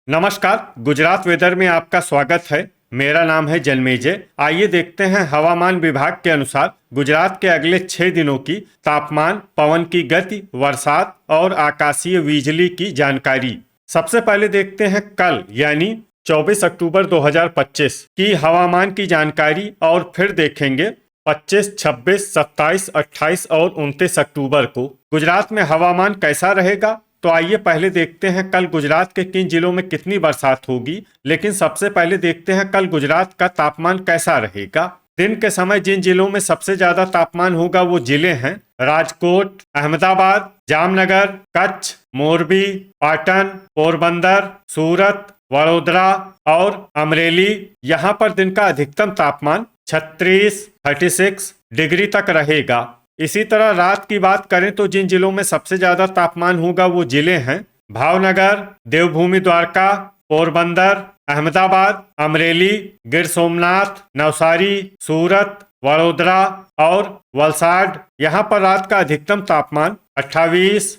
नमस्कार, गुजरात वेदर में आपका स्वागत है। मेरा नाम है जन्मेजय। आइए देखते हैं हवामान विभाग के अनुसार गुजरात के अगले 6 दिनों की तापमान, पवन की गति, बरसात और आकाशीय बिजली की जानकारी। सबसे पहले देखते हैं कल यानी 24 अक्टूबर 2025 की हवामान की जानकारी और फिर देखेंगे 25, 26, 27, 28 और 29 अक्टूबर को गुजरात में हवामान कैसा रहेगा। तो आइए पहले देखते हैं कल गुजरात के किन जिलों में कितनी बरसात होगी। लेकिन सबसे पहले देखते हैं कल गुजरात का तापमान कैसा रहेगा। दिन के समय जिन जिलों में सबसे ज्यादा तापमान होगा वो जिले हैं राजकोट, अहमदाबाद, जामनगर, कच्छ, मोरबी, पाटन, पोरबंदर, सूरत, वडोदरा और अमरेली। यहाँ पर दिन का अधिकतम तापमान 36 डिग्री तक रहेगा। इसी तरह रात की बात करें तो जिन जिलों में सबसे ज्यादा तापमान होगा वो जिले हैं भावनगर, देवभूमि द्वारका, पोरबंदर, अहमदाबाद, अमरेली, गिर सोमनाथ, नवसारी, सूरत, वडोदरा और वलसाड। यहाँ पर रात का अधिकतम तापमान 28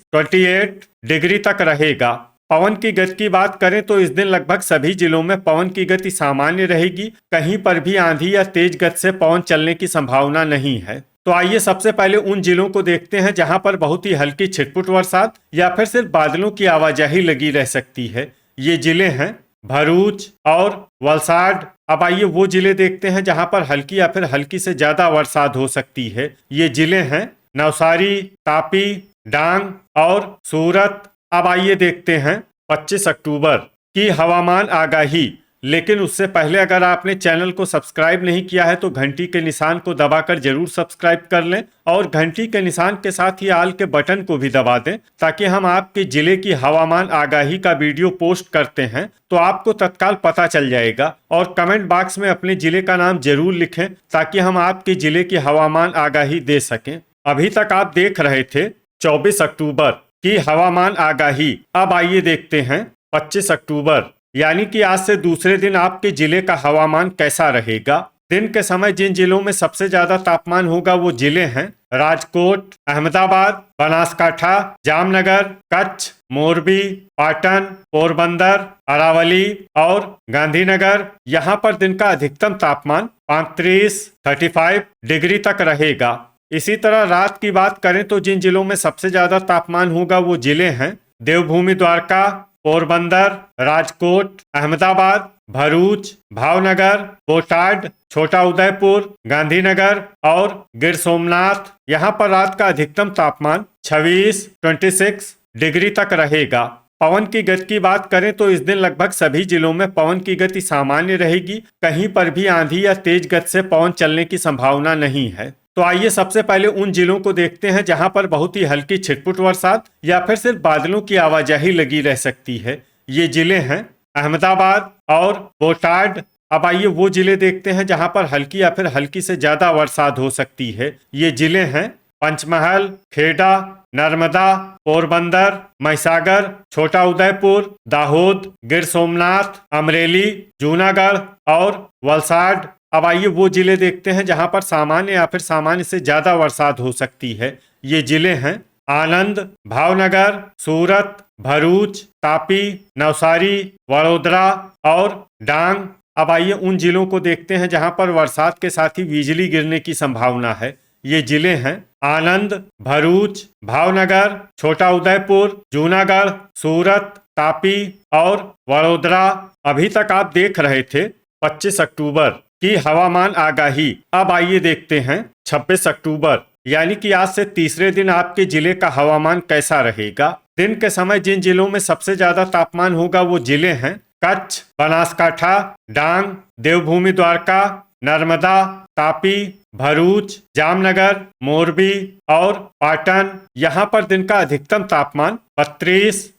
डिग्री तक रहेगा। पवन की गति की बात करें तो इस दिन लगभग सभी जिलों में पवन की गति सामान्य रहेगी। कहीं पर भी आंधी या तेज गति से पवन चलने की संभावना नहीं है। तो आइए सबसे पहले उन जिलों को देखते हैं जहां पर बहुत ही हल्की छिटपुट बरसात या फिर सिर्फ बादलों की आवाजाही लगी रह सकती है। ये जिले हैं भरूच और वलसाड। अब आइए वो जिले देखते हैं जहां पर हल्की या फिर हल्की से ज्यादा बरसात हो सकती है। ये जिले हैं नवसारी, तापी, डांग और सूरत। अब आइए देखते हैं 25 अक्टूबर की हवामान आगाही। लेकिन उससे पहले अगर आपने चैनल को सब्सक्राइब नहीं किया है तो घंटी के निशान को दबाकर जरूर सब्सक्राइब कर लें और घंटी के निशान के साथ ही आल के बटन को भी दबा दें ताकि हम आपके जिले की हवामान आगाही का वीडियो पोस्ट करते हैं तो आपको तत्काल पता चल जाएगा। और कमेंट बॉक्स में अपने जिले का नाम जरूर लिखें ताकि हम आपके जिले की हवामान आगाही दे सकें। अभी तक आप देख रहे थे 24 अक्टूबर की हवामान आगाही। अब आइए देखते हैं 25 अक्टूबर यानी कि आज से दूसरे दिन आपके जिले का हवामान कैसा रहेगा। दिन के समय जिन जिलों में सबसे ज्यादा तापमान होगा वो जिले हैं राजकोट, अहमदाबाद, बनासकाठा, जामनगर, कच्छ, मोरबी, पाटन, पोरबंदर, अरावली और गांधीनगर। यहाँ पर दिन का अधिकतम तापमान 35 डिग्री तक रहेगा। इसी तरह रात की बात करें तो जिन जिलों में सबसे ज्यादा तापमान होगा वो जिले हैं देवभूमि द्वारका, पोरबंदर, राजकोट, अहमदाबाद, भरूच, भावनगर, बोटाड, छोटा उदयपुर, गांधीनगर और गिर सोमनाथ। यहाँ पर रात का अधिकतम तापमान 26 डिग्री तक रहेगा। पवन की गति की बात करें तो इस दिन लगभग सभी जिलों में पवन की गति सामान्य रहेगी। कहीं पर भी आंधी या तेज गति से पवन चलने की संभावना नहीं है। तो आइए सबसे पहले उन जिलों को देखते हैं जहां पर बहुत ही हल्की छिटपुट बरसात या फिर सिर्फ बादलों की आवाजाही लगी रह सकती है। ये जिले हैं अहमदाबाद और बोटाड। अब आइए वो जिले देखते हैं जहां पर हल्की या फिर हल्की से ज्यादा बरसात हो सकती है। ये जिले हैं पंचमहल, खेड़ा, नर्मदा, पोरबंदर, महिसागर, छोटा उदयपुर, दाहोद, गिर सोमनाथ, अमरेली, जूनागढ़ और वलसाड। अब आइए वो जिले देखते हैं जहां पर सामान्य या फिर सामान्य से ज्यादा बरसात हो सकती है। ये जिले हैं आनंद, भावनगर, सूरत, भरूच, तापी, नवसारी, वडोदरा और डांग। अब आइए उन जिलों को देखते हैं जहां पर बरसात के साथ ही बिजली गिरने की संभावना है। ये जिले हैं आनंद, भरूच, भावनगर, छोटा उदयपुर, जूनागढ़, सूरत, तापी और वडोदरा। अभी तक आप देख रहे थे 25 अक्टूबर की हवामान आगाही। अब आइए देखते हैं 26 अक्टूबर यानी कि आज से तीसरे दिन आपके जिले का हवामान कैसा रहेगा। दिन के समय जिन जिलों में सबसे ज्यादा तापमान होगा वो जिले हैं कच्छ, बनासकाठा, डांग, देवभूमि द्वारका, नर्मदा, तापी, भरूच, जामनगर, मोरबी और पाटन। यहाँ पर दिन का अधिकतम तापमान 32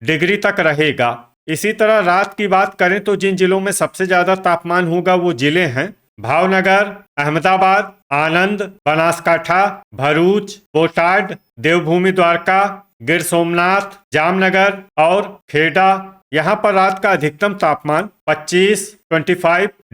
डिग्री तक रहेगा। इसी तरह रात की बात करें तो जिन जिलों में सबसे ज्यादा तापमान होगा वो जिले हैं भावनगर, अहमदाबाद, आनंद, बनासकाठा, भरूच, बोटाड, देवभूमि द्वारका, गिर सोमनाथ, जामनगर और खेड़ा। यहाँ पर रात का अधिकतम तापमान 25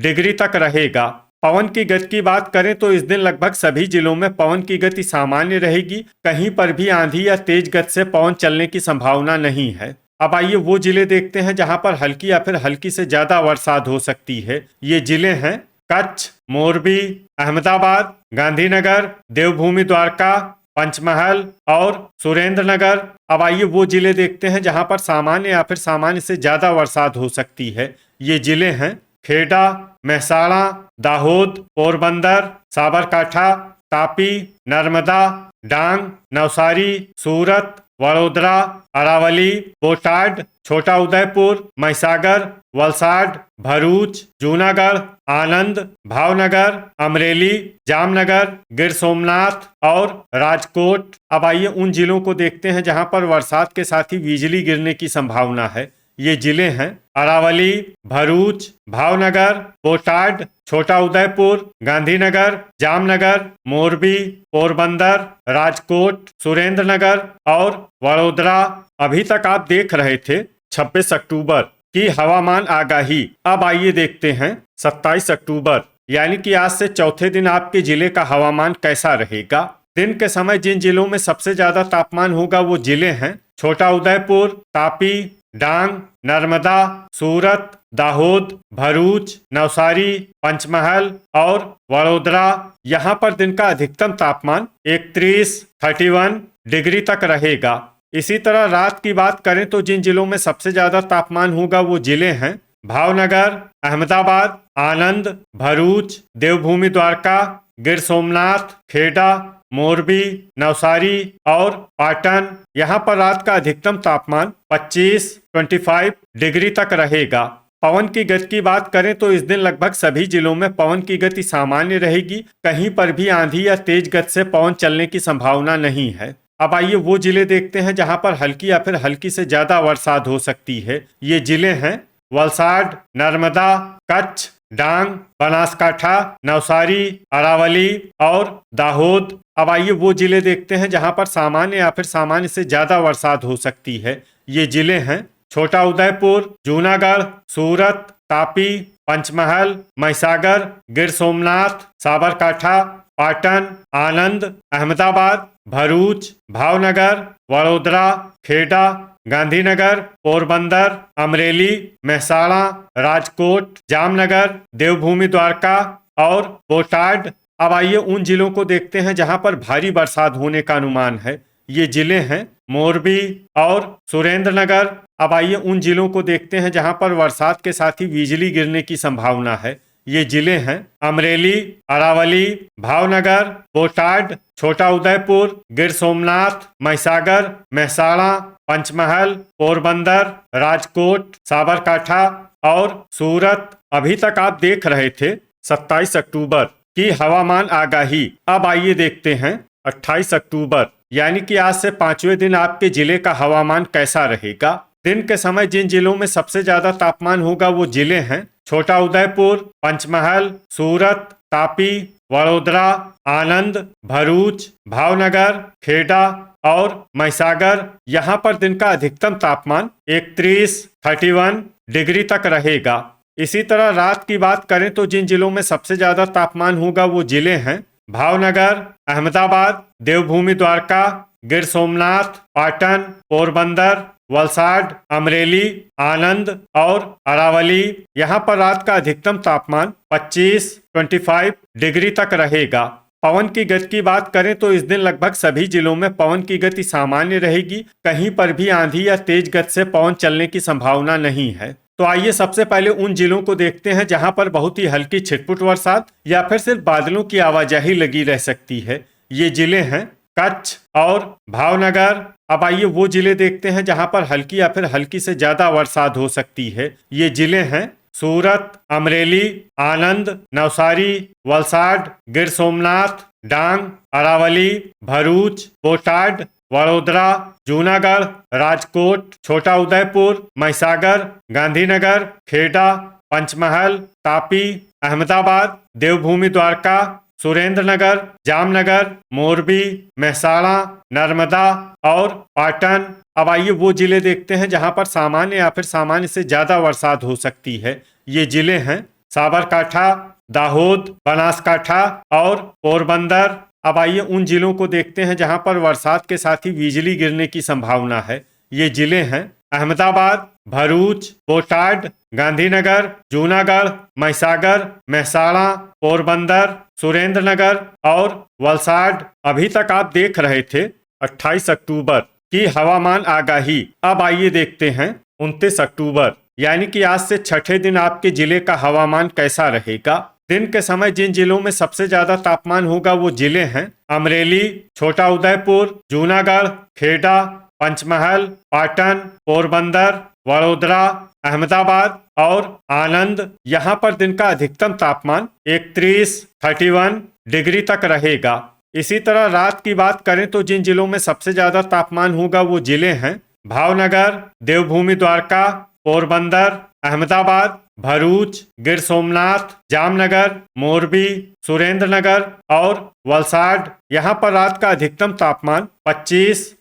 डिग्री तक रहेगा। पवन की गति की बात करें तो इस दिन लगभग सभी जिलों में पवन की गति सामान्य रहेगी। कहीं पर भी आंधी या तेज गति से पवन चलने की संभावना नहीं है। अब आइए वो जिले देखते हैं जहां पर हल्की या फिर हल्की से ज्यादा बरसात हो सकती है। ये जिले हैं कच्छ, मोरबी, अहमदाबाद, गांधीनगर, देवभूमि द्वारका, पंचमहल और सुरेंद्र नगर। अब आइए वो जिले देखते हैं जहां पर सामान्य या फिर सामान्य से ज्यादा बरसात हो सकती है। ये जिले हैं खेड़ा, महसाणा, दाहोद, पोरबंदर, साबरकांठा, तापी, नर्मदा, डांग, नवसारी, सूरत, वडोदरा, अरावली, बोटाड, छोटा उदयपुर, महिसागर, वलसाड, भरूच, जूनागढ़, आनंद, भावनगर, अमरेली, जामनगर, गिर सोमनाथ और राजकोट। अब आइए उन जिलों को देखते हैं जहां पर बरसात के साथ ही बिजली गिरने की संभावना है। ये जिले हैं अरावली, भरूच, भावनगर, बोटाड, छोटा उदयपुर, गांधीनगर, जामनगर, मोरबी, पोरबंदर, राजकोट, सुरेंद्रनगर और वडोदरा। अभी तक आप देख रहे थे 26 अक्टूबर की हवामान आगाही। अब आइए देखते हैं 27 अक्टूबर यानी कि आज से चौथे दिन आपके जिले का हवामान कैसा रहेगा। दिन के समय जिन जिलों में सबसे ज्यादा तापमान होगा वो जिले हैं छोटा उदयपुर, तापी, डांग, नर्मदा, सूरत, दाहोद, भरूच, नवसारी, पंचमहल और वडोदरा। यहाँ पर दिन का अधिकतम तापमान 31 डिग्री तक रहेगा। इसी तरह रात की बात करें तो जिन जिलों में सबसे ज्यादा तापमान होगा वो जिले हैं भावनगर, अहमदाबाद, आनंद, भरूच, देवभूमि द्वारका, गिर सोमनाथ, खेड़ा, मोरबी, नवसारी और पाटन। यहाँ पर रात का अधिकतम तापमान 25 डिग्री तक रहेगा। पवन की गति की बात करें तो इस दिन लगभग सभी जिलों में पवन की गति सामान्य रहेगी। कहीं पर भी आंधी या तेज गति से पवन चलने की संभावना नहीं है। अब आइए वो जिले देखते हैं जहां पर हल्की या फिर हल्की से ज्यादा बरसात हो सकती है। ये जिले हैं वलसाड, नर्मदा, कच्छ, डांग, बनासकांठा, नवसारी, अरावली और दाहोद। अब आइए वो जिले देखते हैं जहां पर सामान्य या फिर सामान्य से ज्यादा बरसात हो सकती है। ये जिले हैं छोटा उदयपुर, जूनागढ़, सूरत, तापी, पंचमहल, महिसागर, गिर सोमनाथ, साबरकांठा, पाटन, आनंद, अहमदाबाद, भरूच, भावनगर, वडोदरा, खेड़ा, गांधीनगर, पोरबंदर, अमरेली, महसाणा, राजकोट, जामनगर, देवभूमि द्वारका और बोटाड। अब आइए उन जिलों को देखते हैं जहां पर भारी बरसात होने का अनुमान है। ये जिले हैं मोरबी और सुरेंद्रनगर। अब आइए उन जिलों को देखते हैं जहां पर बरसात के साथ ही बिजली गिरने की संभावना है। ये जिले हैं अमरेली, अरावली, भावनगर, बोटाड, छोटा उदयपुर, गिर सोमनाथ, महिसागर, महसाणा, पंचमहल, पोरबंदर, राजकोट, साबरकांठा और सूरत। अभी तक आप देख रहे थे 27 अक्टूबर की हवामान आगाही। अब आइए देखते हैं 28 अक्टूबर यानी कि आज से 5वें दिन आपके जिले का हवामान कैसा रहेगा। दिन के समय जिन जिलों में सबसे ज्यादा तापमान होगा वो जिले हैं छोटा उदयपुर, पंचमहल, सूरत, तापी, वडोदरा, आनंद, भरूच, भावनगर, खेड़ा और महिसागर। यहाँ पर दिन का अधिकतम तापमान 31 डिग्री तक रहेगा। इसी तरह रात की बात करें तो जिन जिलों में सबसे ज्यादा तापमान होगा वो जिले हैं भावनगर, अहमदाबाद, देवभूमि द्वारका, गिर सोमनाथ, पाटन, पोरबंदर, वलसाड, अमरेली, आनंद और अरावली। यहाँ पर रात का अधिकतम तापमान 25 डिग्री तक रहेगा। पवन की गति की बात करें तो इस दिन लगभग सभी जिलों में पवन की गति सामान्य रहेगी। कहीं पर भी आंधी या तेज गति से पवन चलने की संभावना नहीं है। तो आइए सबसे पहले उन जिलों को देखते हैं जहां पर बहुत ही हल्की छिटपुट बरसात या फिर सिर्फ बादलों की आवाजाही लगी रह सकती है। ये जिले हैं कच्छ और भावनगर। अब आइए वो जिले देखते हैं जहां पर हल्की या फिर हल्की से ज्यादा बरसात हो सकती है। ये जिले हैं सूरत, अमरेली, आनंद, नवसारी, वलसाड, गिर सोमनाथ, डांग, अरावली, भरूच, बोटाड, वडोदरा, जूनागढ़, राजकोट, छोटा उदयपुर, महिसागर, गांधीनगर, खेड़ा, पंचमहल, तापी, अहमदाबाद, देवभूमि द्वारका, सुरेंद्रनगर, जामनगर, मोरबी, महसाणा, नर्मदा और पाटन। अब आइए वो जिले देखते हैं जहां पर सामान्य या फिर सामान्य से ज्यादा बरसात हो सकती है। ये जिले हैं साबरकांठा, दाहोद, बनासकांठा और पोरबंदर। अब आइए उन जिलों को देखते हैं जहां पर बरसात के साथ ही बिजली गिरने की संभावना है। ये जिले हैं अहमदाबाद, भरूच, बोटाड, गांधीनगर, जूनागढ़, महिसागर, महसाणा, पोरबंदर, सुरेंद्रनगर और वलसाड। अभी तक आप देख रहे थे 28 अक्टूबर की हवामान आगाही। अब आइए देखते हैं 29 अक्टूबर यानी कि आज से छठे दिन आपके जिले का हवामान कैसा रहेगा। दिन के समय जिन जिलों में सबसे ज्यादा तापमान होगा वो जिले हैं अमरेली, छोटा उदयपुर, जूनागढ़, खेड़ा, पंचमहल, पाटन, पोरबंदर, वडोदरा, अहमदाबाद और आनंद। यहाँ पर दिन का अधिकतम तापमान 31 डिग्री तक रहेगा। इसी तरह रात की बात करें तो जिन जिलों में सबसे ज्यादा तापमान होगा वो जिले हैं भावनगर, देवभूमि द्वारका, पोरबंदर, अहमदाबाद, भरूच, गिर सोमनाथ, जामनगर, मोरबी, सुरेंद्रनगर और वलसाड। यहाँ पर रात का अधिकतम तापमान 25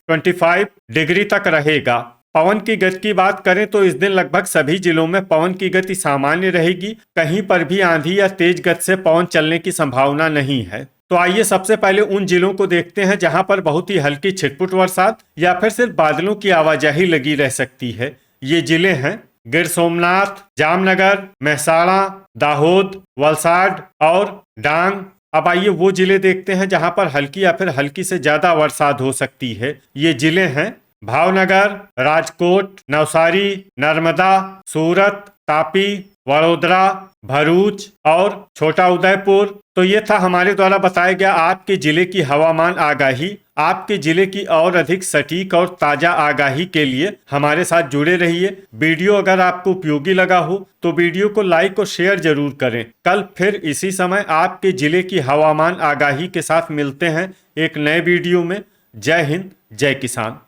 डिग्री तक रहेगा। पवन की गति की बात करें तो इस दिन लगभग सभी जिलों में पवन की गति सामान्य रहेगी। कहीं पर भी आंधी या तेज गति से पवन चलने की संभावना नहीं है। तो आइए सबसे पहले उन जिलों को देखते हैं जहां पर बहुत ही हल्की छिटपुट बरसात या फिर सिर्फ बादलों की आवाजाही लगी रह सकती है। ये जिले हैं गिर सोमनाथ, जामनगर, महसाणा, दाहोद, वलसाड और डांग। अब आइए वो जिले देखते हैं जहां पर हल्की या फिर हल्की से ज्यादा बरसात हो सकती है। ये जिले हैं भावनगर, राजकोट, नवसारी, नर्मदा, सूरत, तापी, वडोदरा, भरूच और छोटा उदयपुर। तो ये था हमारे द्वारा बताया गया आपके जिले की हवामान आगाही। आपके जिले की और अधिक सटीक और ताजा आगाही के लिए हमारे साथ जुड़े रहिए। वीडियो अगर आपको उपयोगी लगा हो तो वीडियो को लाइक और शेयर जरूर करें। कल फिर इसी समय आपके जिले की हवामान आगाही के साथ मिलते हैं एक नए वीडियो में। जय हिंद, जय किसान।